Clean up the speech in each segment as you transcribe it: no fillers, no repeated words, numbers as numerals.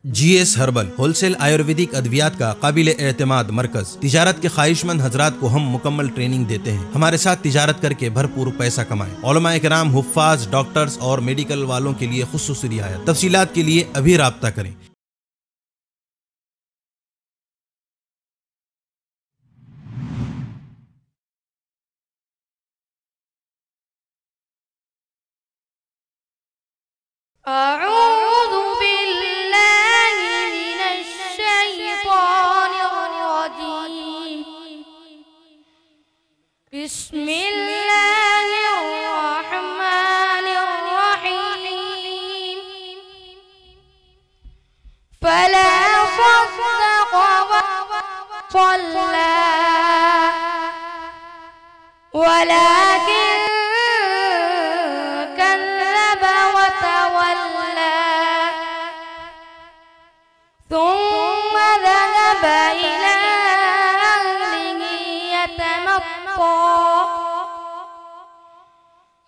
GS herbal wholesale Ayurvedic अद्वियात का काबिल एतमाद मरकज। तिजारत के ख्वाहिशमंद हजरात को हम मुकम्मल ट्रेनिंग देते हैं। हमारे साथ तिजारत करके भरपूर पैसा कमाएं। उलमाए किराम, हुफ्फाज, डॉक्टर्स और मेडिकल वालों के लिए खुसूसी रियायत। तफसीलात के लिए अभी राब्ता करें। बिस्मिल्लाहिर्रहमानिर्रहीम। फला सद्दक़ वसल्ला वलाकिन कज़्ज़ब वतवल्ला थुम्म ज़हब इला अहलिही यतमत्ता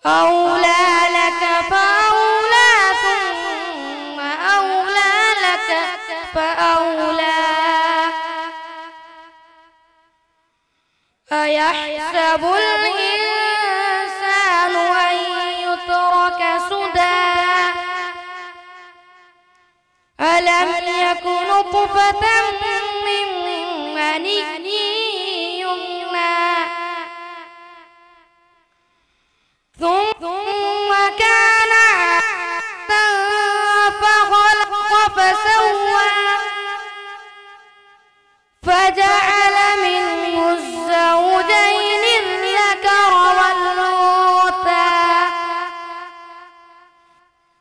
أولى لك فأولى ثم أولى لك فأولى أيحسب الإنسان أن يترك سدى ألم يكن نطفة من مني يمنى ثم كان عبدا فخلق فسوى فجعل منه الزوجين الذكر والأنثى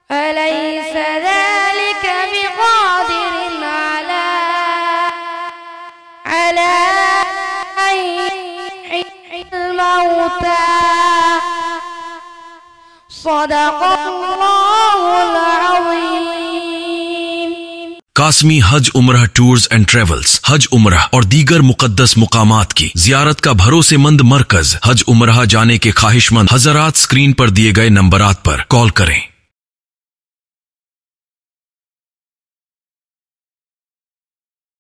أليس ذلك بقادر على أن يحيي الموتى कासमी हज उम्रह टूर्स एंड ट्रेवल्स हज उम्रह और दीगर मुकद्दस मुकामात की जियारत का भरोसेमंद मरकज। हज उम्रह जाने के ख्वाहिशमंद हजरात स्क्रीन पर दिए गए नंबरात पर कॉल करें।